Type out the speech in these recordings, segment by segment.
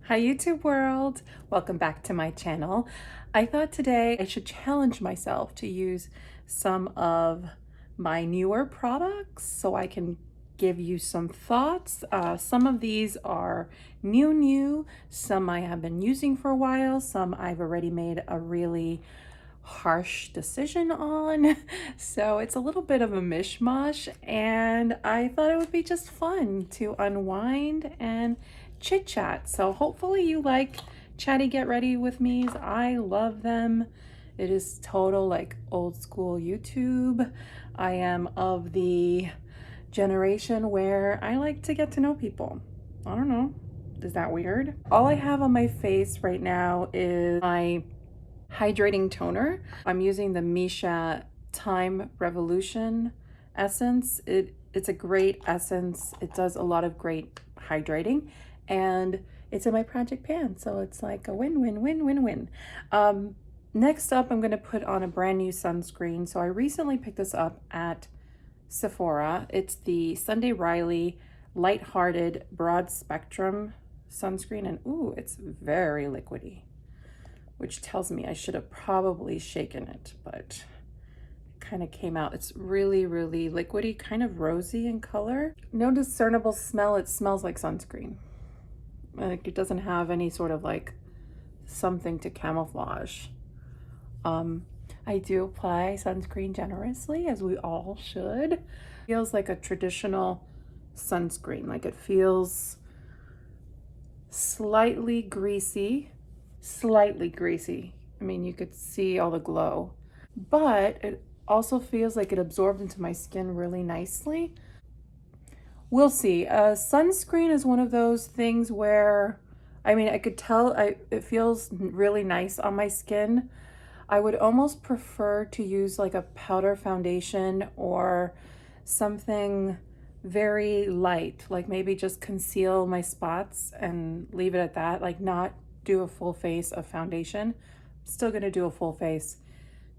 Hi YouTube world, welcome back to my channel. I thought today I should challenge myself to use some of my newer products so I can give you some thoughts. Some of these are new, some I have been using for a while, some I've already made a really harsh decision on. So it's a little bit of a mishmash, and I thought it would be just fun to unwind and chit chat. So hopefully you like chatty get ready with me's. I love them. It is total like old school YouTube. I am of the generation where I like to get to know people. I don't know, is that weird? All I have on my face right now is my hydrating toner. I'm using the Missha Time Revolution essence. It's a great essence. It does a lot of great hydrating, and it's in my project pan, so it's like a win-win-win-win-win. Next up, I'm going to put on a brand new sunscreen. So I recently picked this up at Sephora. It's the Sunday Reilly Lighthearted Broad Spectrum sunscreen, and ooh, it's very liquidy, which tells me I should have probably shaken it, but it kind of came out. It's really liquidy, kind of rosy in color. No discernible smell. It smells like sunscreen. Like it doesn't have any sort of like something to camouflage. I do apply sunscreen generously, as we all should. It feels like a traditional sunscreen. Like it feels slightly greasy. I mean, you could see all the glow, but it also feels like it absorbed into my skin really nicely. We'll see. Sunscreen is one of those things where, I mean, I could tell it feels really nice on my skin. I would almost prefer to use like a powder foundation or something very light, like maybe just conceal my spots and leave it at that, like not do a full face of foundation. I'm still gonna do a full face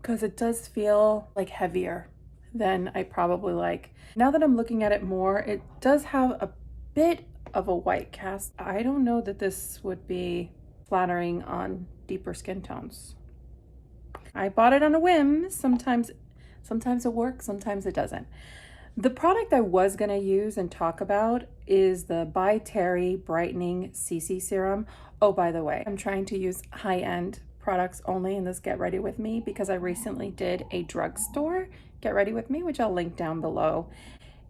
because it does feel like heavier than I probably like. Now that I'm looking at it more, it does have a bit of a white cast. I don't know that this would be flattering on deeper skin tones. I bought it on a whim. Sometimes it works, sometimes it doesn't. The product I was gonna use and talk about is the by Terry Brightening CC Serum. Oh, by the way, I'm trying to use high-end products only in this Get Ready With Me because I recently did a drugstore Get Ready With Me, which I'll link down below.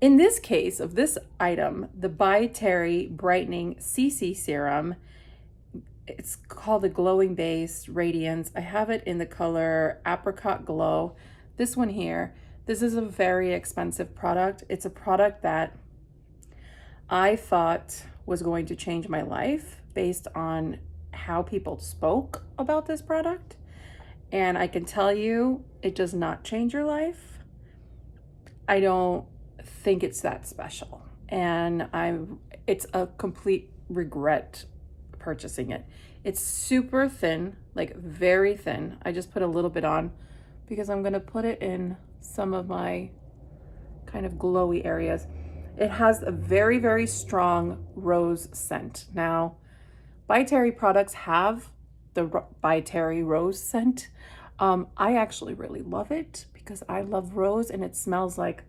In this case of this item, the by Terry Brightening CC Serum, it's called the Glowing Base Radiance. I have it in the color Apricot Glow. This one here. This is a very expensive product. It's a product that I thought was going to change my life based on how people spoke about this product. And I can tell you, it does not change your life. I don't think it's that special. And it's a complete regret purchasing it. It's super thin, like very thin. I just put a little bit on because I'm gonna put it in some of my kind of glowy areas. It has a very strong rose scent. Now, By Terry products have the By Terry rose scent. I actually really love it because I love rose, and it smells like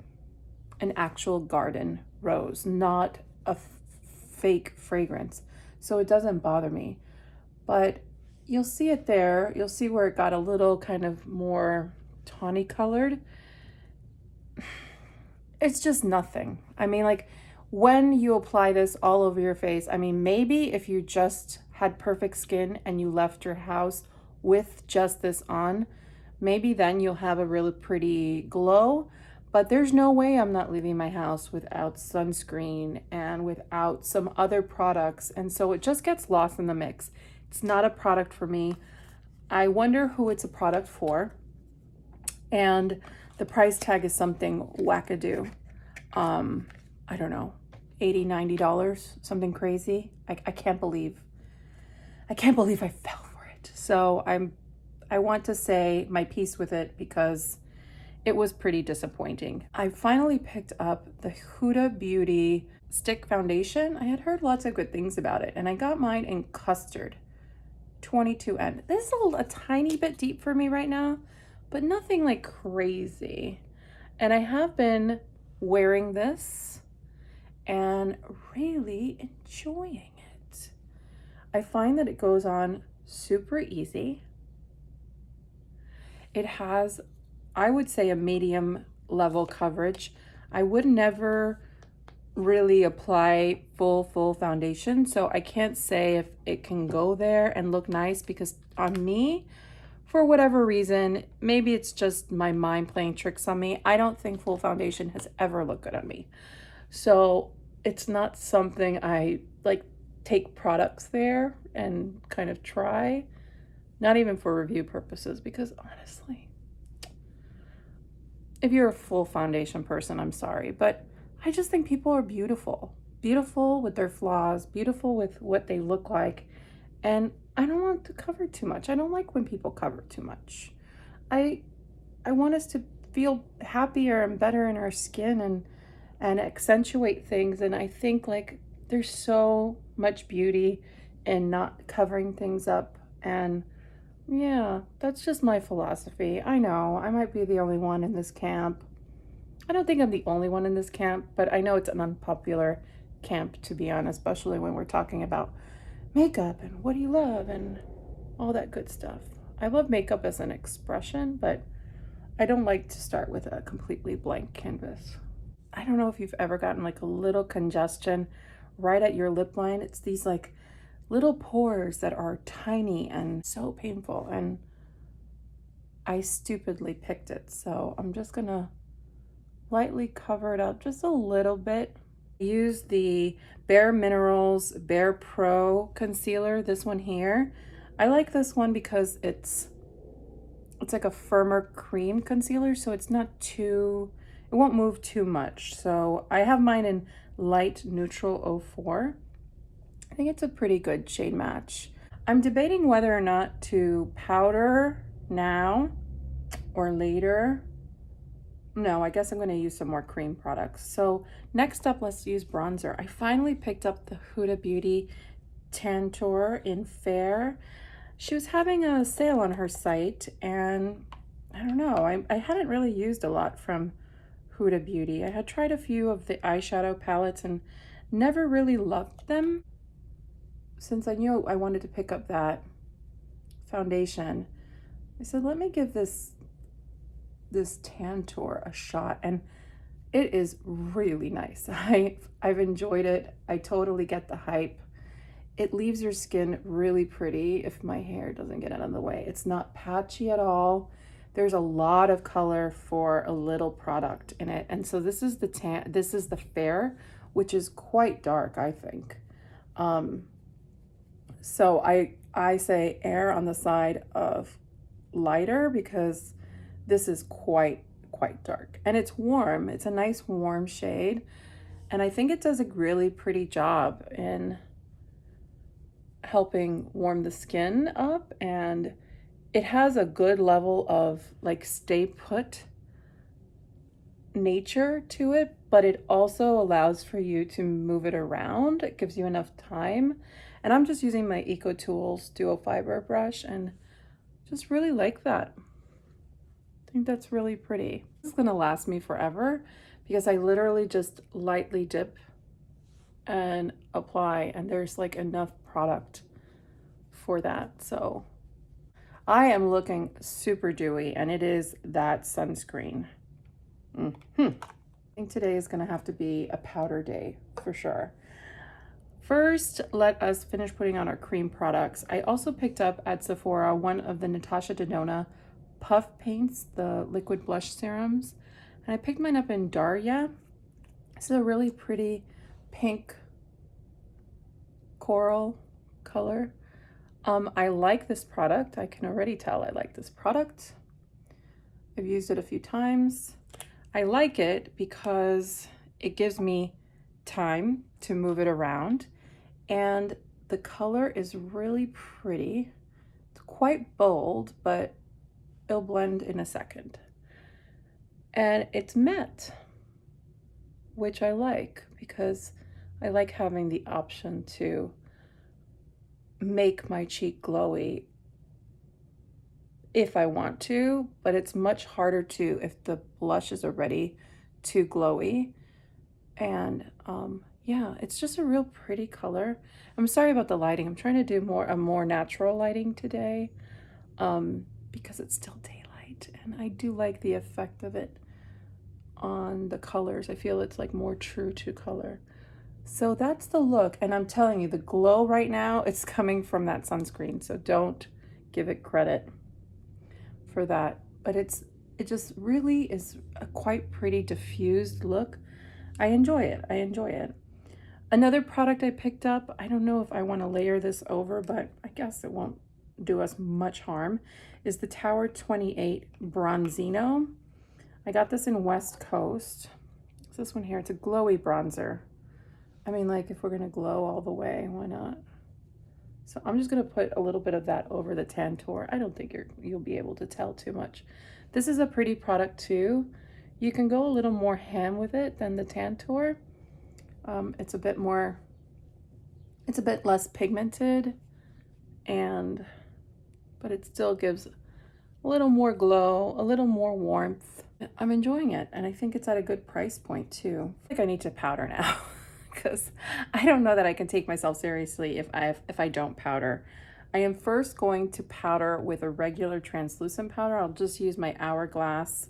an actual garden rose, not a fake fragrance. So it doesn't bother me, but you'll see it there. You'll see where it got a little kind of more tawny colored. It's just nothing. I mean, like when you apply this all over your face, I mean, maybe if you just had perfect skin and you left your house with just this on, maybe then you'll have a really pretty glow. But there's no way I'm not leaving my house without sunscreen and without some other products. And so it just gets lost in the mix. It's not a product for me. I wonder who it's a product for. And the price tag is something wackadoo. I don't know, $80, $90, something crazy. I can't believe I fell for it. So I want to say my piece with it because it was pretty disappointing. I finally picked up the Huda Beauty stick foundation. I had heard lots of good things about it, and I got mine in Custard 22N. This is a tiny bit deep for me right now, but nothing like crazy. And I have been wearing this and really enjoying it. I find that it goes on super easy. It has, I would say, a medium level coverage. I would never really apply full foundation, so I can't say if it can go there and look nice, because on me, for whatever reason, maybe it's just my mind playing tricks on me, I don't think full foundation has ever looked good on me. So it's not something I like take products there and kind of try, not even for review purposes, because honestly, if you're a full foundation person, I'm sorry, but I just think people are beautiful. Beautiful with their flaws, beautiful with what they look like. And I don't want to cover too much. I don't like when people cover too much. I want us to feel happier and better in our skin and accentuate things. And I think like there's so much beauty in not covering things up. And yeah, that's just my philosophy. I know I might be the only one in this camp. I don't think I'm the only one in this camp, but I know it's an unpopular camp, to be honest, especially when we're talking about makeup and what do you love and all that good stuff. I love makeup as an expression, but I don't like to start with a completely blank canvas. I don't know if you've ever gotten like a little congestion right at your lip line. It's these like little pores that are tiny and so painful, and I stupidly picked it. So I'm just gonna lightly cover it up just a little bit. I use the BareMinerals BarePro concealer, this one here. I like this one because it's like a firmer cream concealer, so it's not too, it won't move too much. So I have mine in light neutral 04. I think it's a pretty good shade match. I'm debating whether or not to powder now or later. No, I guess I'm going to use some more cream products. So next up, let's use bronzer. I finally picked up the Huda Beauty Tantour in Fair. She was having a sale on her site, and I don't know, I hadn't really used a lot from Huda Beauty. I had tried a few of the eyeshadow palettes and never really loved them. Since I knew I wanted to pick up that foundation, I said, let me give this Tantour a shot, and it is really nice. I've enjoyed it. I totally get the hype. It leaves your skin really pretty if my hair doesn't get out of the way. It's not patchy at all. There's a lot of color for a little product in it. And so this is the Fair, which is quite dark, I think. So I say err on the side of lighter, because this is quite dark, and it's warm. It's a nice warm shade, and I think it does a really pretty job in helping warm the skin up, and it has a good level of like stay put nature to it, but it also allows for you to move it around. It gives you enough time. And I'm just using my Eco Tools Duo Fiber brush and just really like that. I think that's really pretty. This is gonna last me forever because I literally just lightly dip and apply, and there's like enough product for that. So I am looking super dewy, and it is that sunscreen. I think today is gonna have to be a powder day for sure. First, let us finish putting on our cream products. I also picked up at Sephora one of the Natasha Denona Puff Paints, the liquid blush serums. And I picked mine up in Darya. This is a really pretty pink coral color. I like this product. I can already tell I like this product. I've used it a few times. I like it because it gives me time to move it around, and the color is really pretty. It's quite bold, but it'll blend in a second. And it's matte, which I like because I like having the option to make my cheek glowy if I want to, but it's much harder to if the blush is already too glowy. And yeah, it's just a real pretty color. I'm sorry about the lighting. I'm trying to do a more natural lighting today because it's still daylight, and I do like the effect of it on the colors. I feel it's like more true to color. So that's the look, and I'm telling you, the glow right now, it's coming from that sunscreen, so don't give it credit for that. But it just really is a quite pretty diffused look. I enjoy it. I enjoy it. Another product I picked up, I don't know if I want to layer this over, but I guess it won't do us much harm, is the Tower 28 Bronzino. I got this in West Coast. It's this one here. It's a glowy bronzer. I mean, like, if we're going to glow all the way, why not? So I'm just going to put a little bit of that over the Tantour. I don't think you'll be able to tell too much. This is a pretty product too. You can go a little more ham with it than the Tantour. It's a bit less pigmented, but it still gives a little more glow, a little more warmth. I'm enjoying it, and I think it's at a good price point too. I think I need to powder now because I don't know that I can take myself seriously if I don't powder. I am first going to powder with a regular translucent powder. I'll just use my Hourglass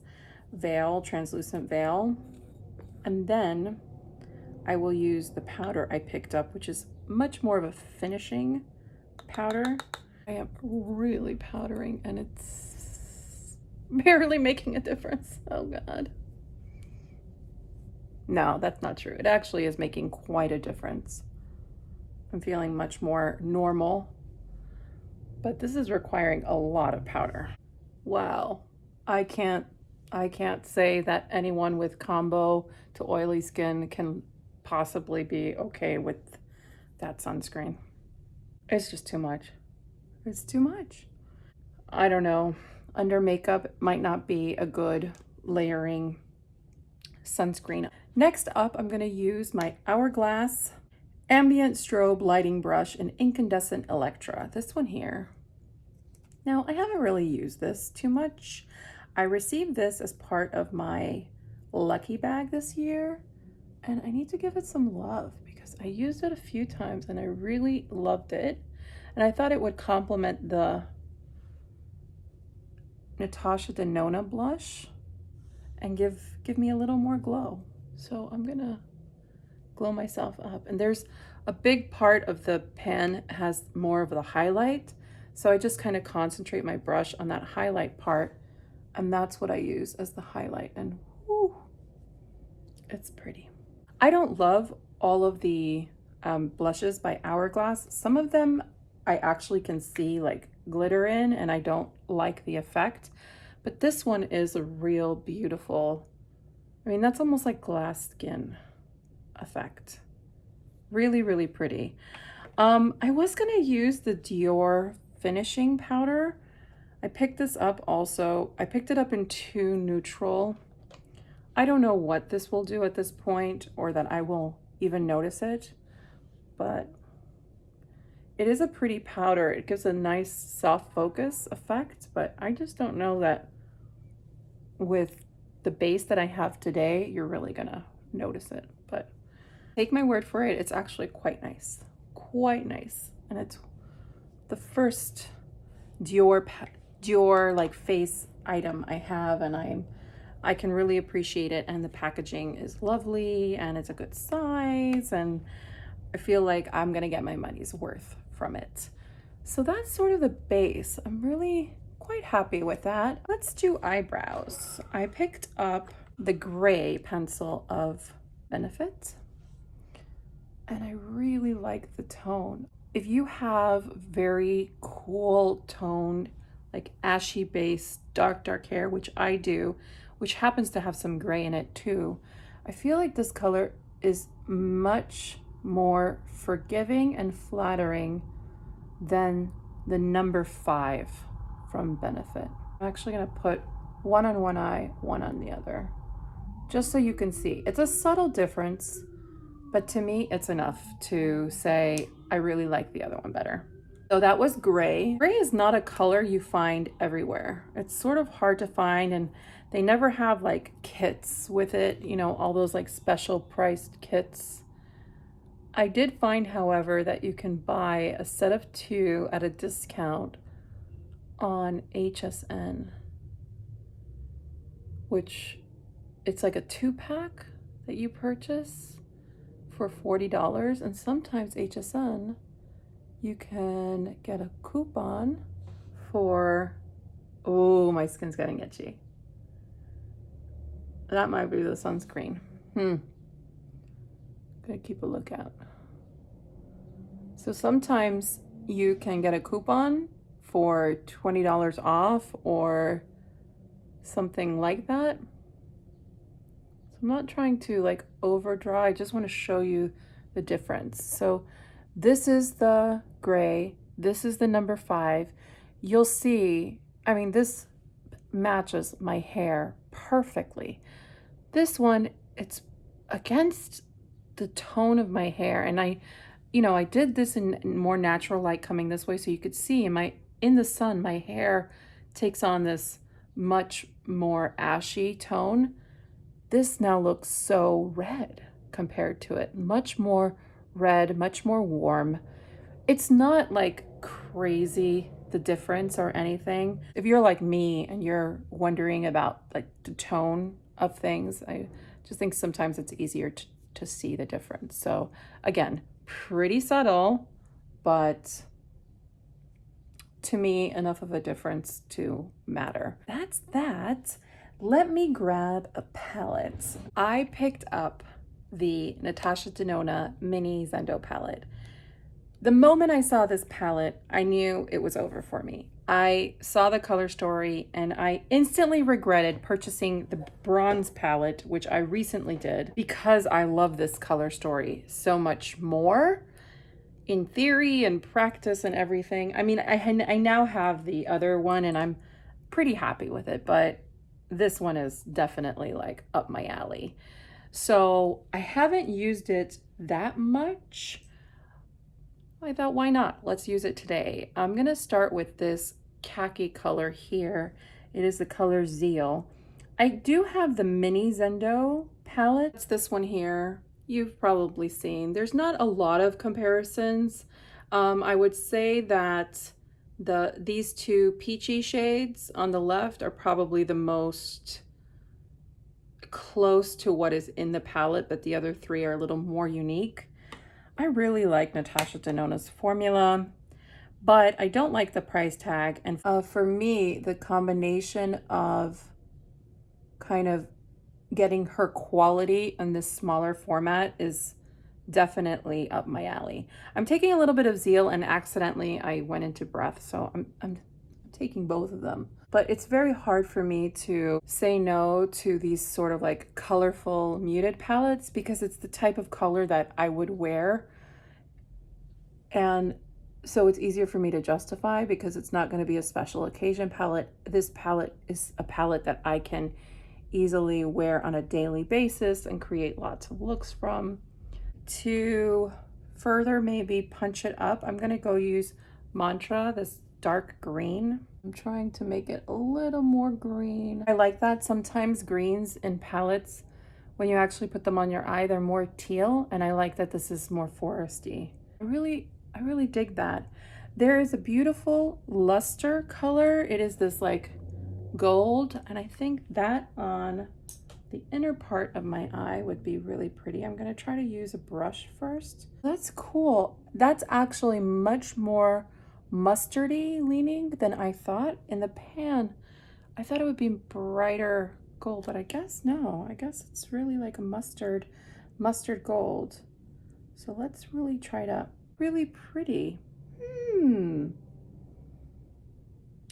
veil, translucent veil, and then I will use the powder I picked up, which is much more of a finishing powder. I am really powdering, and it's barely making a difference. Oh God. No, that's not true. It actually is making quite a difference. I'm feeling much more normal, but this is requiring a lot of powder. Wow. I can't say that anyone with combo to oily skin can possibly be okay with that sunscreen. It's just too much. It's too much. I don't know. Under makeup might not be a good layering sunscreen. Next up, I'm going to use my Hourglass Ambient Strobe Lighting Brush in Incandescent Electra. This one here. Now, I haven't really used this too much. I received this as part of my lucky bag this year, and I need to give it some love because I used it a few times and I really loved it. And I thought it would complement the Natasha Denona blush and give me a little more glow. So I'm gonna glow myself up. And there's a big part of the pen has more of the highlight. So I just kind of concentrate my brush on that highlight part, and that's what I use as the highlight. And whoo, it's pretty. I don't love all of the blushes by Hourglass. Some of them I actually can see like glitter in, and I don't like the effect. But this one is a real beautiful, I mean, that's almost like glass skin effect. Really, really pretty. I was gonna use the Dior finishing powder. I picked this up also. I picked it up in 2 neutral. I don't know what this will do at this point or that I will even notice it, but it is a pretty powder. It gives a nice soft focus effect, but I just don't know that with the base that I have today, you're really gonna notice it. But take my word for it, it's actually quite nice. Quite nice. And it's the first Dior like face item I have, and I can really appreciate it, and the packaging is lovely and it's a good size, and I feel like I'm gonna get my money's worth from it. So that's sort of the base. I'm really quite happy with that. Let's do eyebrows. I picked up the gray pencil of Benefit, and I really like the tone. If you have very cool toned, like ashy base, dark hair, which I do, which happens to have some gray in it too, I feel like this color is much more forgiving and flattering than the number 5 from Benefit. I'm actually gonna put one on one eye, one on the other, just so you can see. It's a subtle difference, but to me, it's enough to say I really like the other one better. So that was gray. Gray is not a color you find everywhere. It's sort of hard to find, and they never have like kits with it, you know, all those like special priced kits. I did find, however, that you can buy a set of 2 at a discount on HSN, which it's like a 2-pack that you purchase for $40, and sometimes HSN you can get a coupon for, oh, my skin's getting itchy. That might be the sunscreen. Gonna keep a lookout. So sometimes you can get a coupon for $20 off or something like that. So I'm not trying to like overdraw, I just want to show you the difference. So this is the gray, this is the number 5. You'll see, I mean, this matches my hair perfectly. This one, it's against the tone of my hair, and I did this in more natural light coming this way, so you could see in the sun, my hair takes on this much more ashy tone. This now looks so red compared to it, much more red, much more warm. It's not like crazy the difference or anything. If you're like me and you're wondering about like the tone of things, I just think sometimes it's easier to see the difference. So again, pretty subtle, but to me, enough of a difference to matter. That's that. Let me grab a palette. I picked up the Natasha Denona Mini Zendo palette. The moment I saw this palette, I knew it was over for me. I saw the color story and I instantly regretted purchasing the bronze palette, which I recently did, because I love this color story so much more in theory and practice and everything. I mean, I now have the other one and I'm pretty happy with it, but this one is definitely like up my alley. So I haven't used it that much. I thought, why not? Let's use it today. I'm gonna start with this khaki color here. It is the color Zeal. I do have the mini Zendo palette. It's this one here. You've probably seen. There's not a lot of comparisons. I would say that these 2 peachy shades on the left are probably the most close to what is in the palette, but the other 3 are a little more unique. I really like Natasha Denona's formula, but I don't like the price tag. And for me, the combination of kind of getting her quality in this smaller format is definitely up my alley. I'm taking a little bit of Zeal and accidentally I went into Breath, so I'm taking both of them. But it's very hard for me to say no to these sort of like colorful muted palettes because it's the type of color that I would wear. And so it's easier for me to justify because it's not going to be a special occasion palette. This palette is a palette that I can easily wear on a daily basis and create lots of looks from. To further maybe punch it up, I'm going to go use Mantra, this dark green. I'm trying to make it a little more green. I like that. Sometimes greens in palettes, when you actually put them on your eye, they're more teal, and I like that this is more foresty. I really dig that. There is a beautiful luster color. It is this like gold, and I think that on the inner part of my eye would be really pretty. I'm going to try to use a brush first. That's cool. That's actually much more mustardy leaning than I thought. In the pan, I thought it would be brighter gold, but I guess no. I guess it's really like a mustard gold. So let's really try to, really pretty.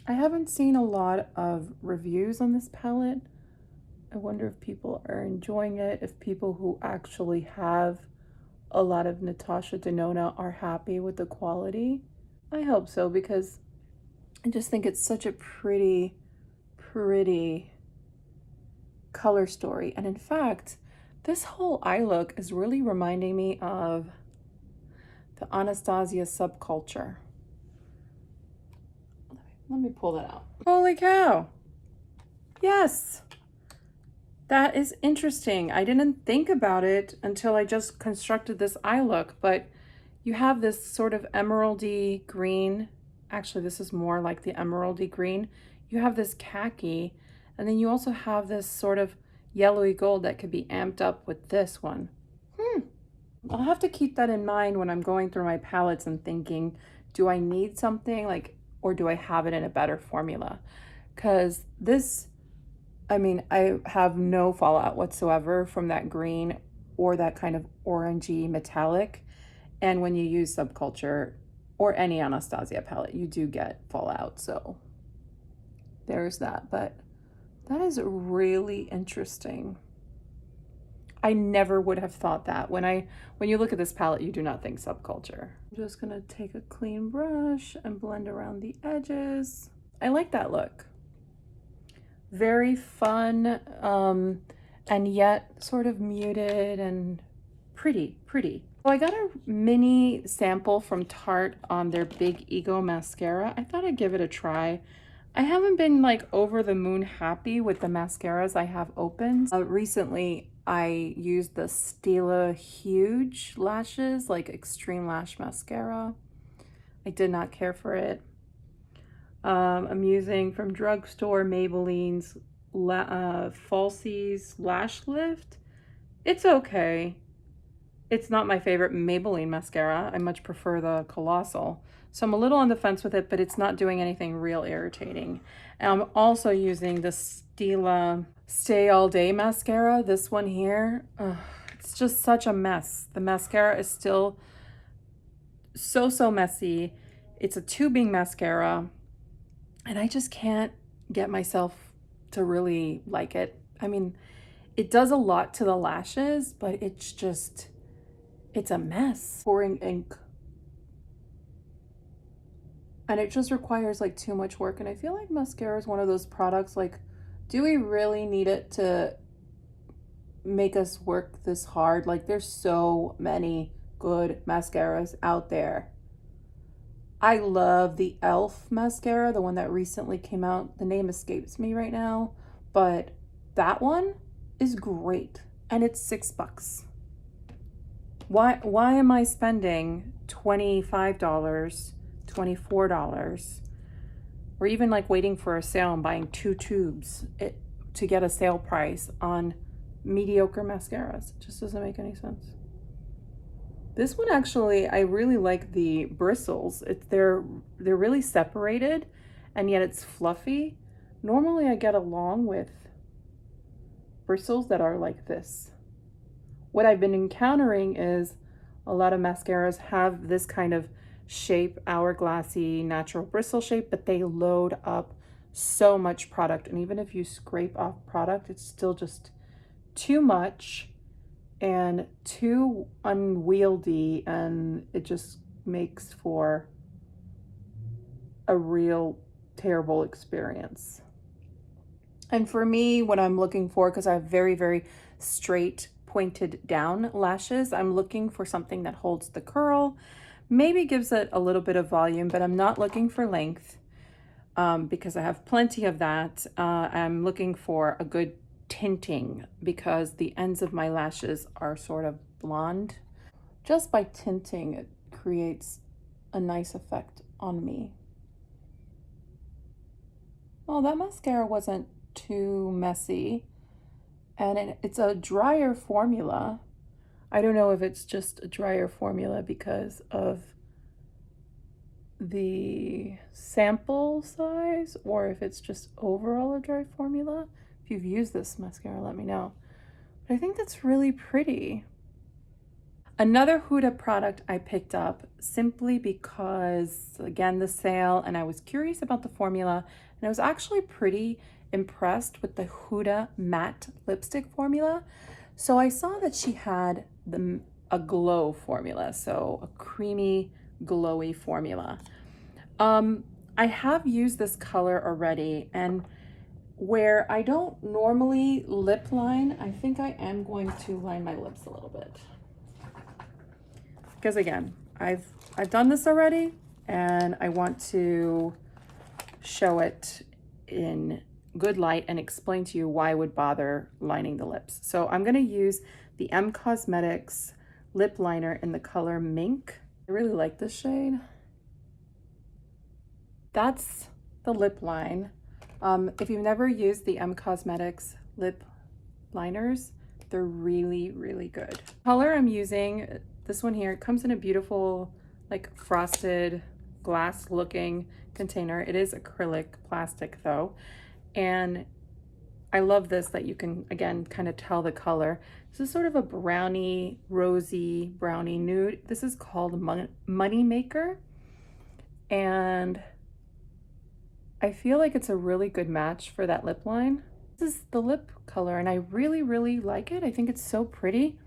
I haven't seen a lot of reviews on this palette. I wonder if people are enjoying it, if people who actually have a lot of Natasha Denona are happy with the quality. I hope so, because I just think it's such a pretty color story. And in fact, This whole eye look is really reminding me of the Anastasia subculture. Let me pull that out. Holy cow. Yes. That is interesting. I didn't think about it until I just constructed this eye look, but you have this sort of emeraldy green. Actually, this is more like the emeraldy green. You have this khaki, and then you also have this sort of yellowy gold that could be amped up with this one. I'll have to keep that in mind when I'm going through my palettes and thinking, do I need something like, or do I have it in a better formula? Because this, I mean, I have no fallout whatsoever from that green or that kind of orangey metallic. And when you use subculture or any Anastasia palette, you do get fallout. So there's that. But that is really interesting. I never would have thought that. When you look at this palette, you do not think subculture. I'm just gonna take a clean brush and blend around the edges. I like that look. Very fun, and yet sort of muted and pretty. So I got a mini sample from Tarte on their Big Ego Mascara. I thought I'd give it a try. I haven't been like over the moon happy with the mascaras I have opened. Recently, I used the Stila Huge Lashes, like Extreme Lash Mascara. I did not care for it. I'm using from drugstore Maybelline's Falsies Lash Lift. It's okay. It's not my favorite Maybelline mascara. I much prefer the Colossal. So I'm a little on the fence with it, but it's not doing anything real irritating. And I'm also using the Stila Stay All Day mascara. This one here. Ugh, it's just such a mess. The mascara is still so messy. It's a tubing mascara. And I just can't get myself to really like it. I mean, it does a lot to the lashes, but it's a mess. Pouring ink. And it just requires like too much work. And I feel like mascara is one of those products, like, do we really need it to make us work this hard? Like, there's so many good mascaras out there. I love the e.l.f. mascara, the one that recently came out. The name escapes me right now, but that one is great. And it's $6. Why am I spending $25, $24, or even like waiting for a sale and buying 2 tubes to get a sale price on mediocre mascaras? It just doesn't make any sense. This one actually, I really like the bristles. They're really separated, and yet it's fluffy. Normally I get along with bristles that are like this. What I've been encountering is a lot of mascaras have this kind of shape, hourglassy, natural bristle shape, but they load up so much product. And even if you scrape off product, it's still just too much and too unwieldy, and it just makes for a real terrible experience. And for me, what I'm looking for, because I have very straight pointed down lashes, I'm looking for something that holds the curl, maybe gives it a little bit of volume, but I'm not looking for length because I have plenty of that. I'm looking for a good tinting because the ends of my lashes are sort of blonde. Just by tinting, it creates a nice effect on me. Well, that mascara wasn't too messy, and it's a drier formula. I don't know if it's just a drier formula because of the sample size or if it's just overall a dry formula. If you've used this mascara, let me know. But I think that's really pretty. Another Huda product I picked up simply because, again, the sale, and I was curious about the formula, and I was actually pretty impressed with the Huda matte lipstick formula. So I saw that she had a glow formula, so a creamy, glowy formula. I have used this color already, and where I don't normally lip line, I think I am going to line my lips a little bit. Because again, I've done this already and I want to show it in good light and explain to you why I would bother lining the lips. So I'm going to use the M Cosmetics lip liner in the color Mink. I really like this shade. That's the lip line. If you've never used the M Cosmetics lip liners, they're really, really good. Color I'm using, this one here, it comes in a beautiful like frosted glass looking container. It is acrylic plastic though. And I love this that you can, again, kind of tell the color. This is sort of a brownie, rosy, brownie nude. This is called Money Maker. And I feel like it's a really good match for that lip line. This is the lip color and I really, really like it. I think it's so pretty.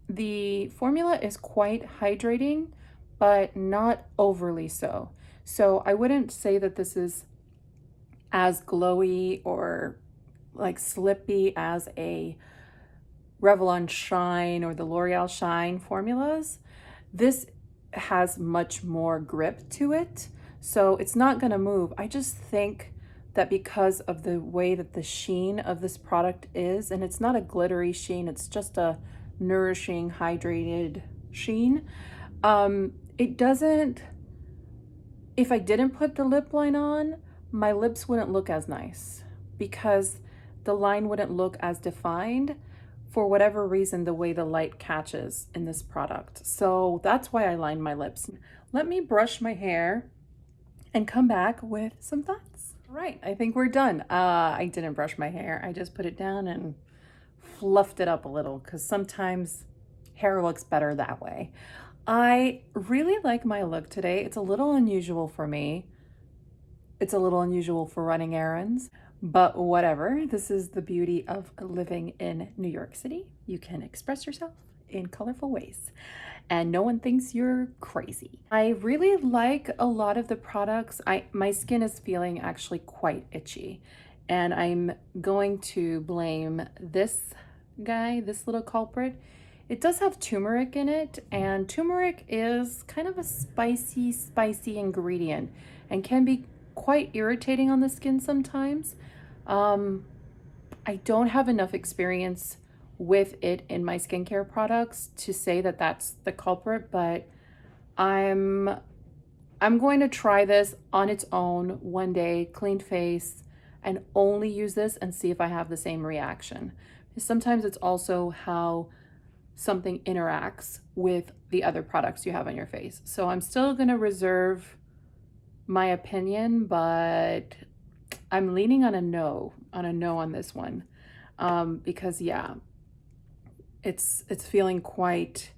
The formula is quite hydrating, but not overly so. So I wouldn't say that this is as glowy or like slippy as a Revlon Shine or the L'Oreal Shine formulas. This has much more grip to it, so it's not gonna move. I just think that because of the way that the sheen of this product is, and it's not a glittery sheen, it's just a nourishing, hydrated sheen. It doesn't, if I didn't put the lip line on, my lips wouldn't look as nice because the line wouldn't look as defined for whatever reason, the way the light catches in this product. So that's why I line my lips. Let me brush my hair and come back with some thoughts. Right, I think we're done. I didn't brush my hair. I just put it down and fluffed it up a little because sometimes hair looks better that way. I really like my look today. It's a little unusual for me. It's a little unusual for running errands, but whatever. This is the beauty of living in New York City. You can express yourself in colorful ways and no one thinks you're crazy. I really like a lot of the products. My skin is feeling actually quite itchy and I'm going to blame this guy, this little culprit. It does have turmeric in it, and turmeric is kind of a spicy ingredient and can be quite irritating on the skin sometimes. I don't have enough experience with it in my skincare products to say that that's the culprit, but I'm going to try this on its own one day, clean face, and only use this and see if I have the same reaction. Sometimes it's also how something interacts with the other products you have on your face. So I'm still gonna reserve my opinion, but I'm leaning on a no on this one, because yeah, it's feeling quite,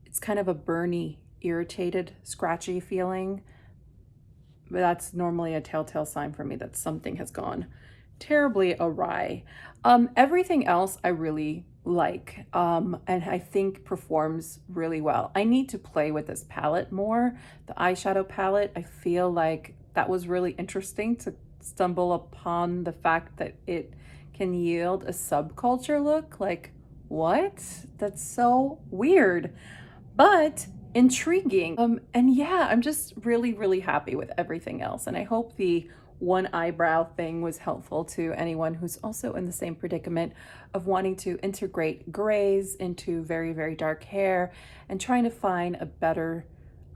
it's kind of a burny, irritated, scratchy feeling. But that's normally a telltale sign for me that something has gone terribly awry. Everything else I really like, and I think performs really well. I need to play with this palette more. The eyeshadow palette, I feel like that was really interesting to stumble upon the fact that it can yield a subculture look. Like, what? That's so weird, but intriguing. And yeah, I'm just really, really happy with everything else. And I hope the one eyebrow thing was helpful to anyone who's also in the same predicament of wanting to integrate grays into very, very dark hair and trying to find a better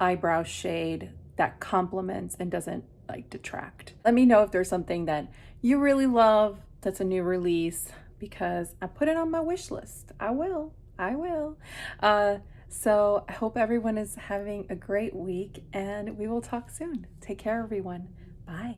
eyebrow shade that complements and doesn't like detract. Let me know if there's something that you really love that's a new release, because I put it on my wish list. I will. So I hope everyone is having a great week and we will talk soon. Take care, everyone. Bye.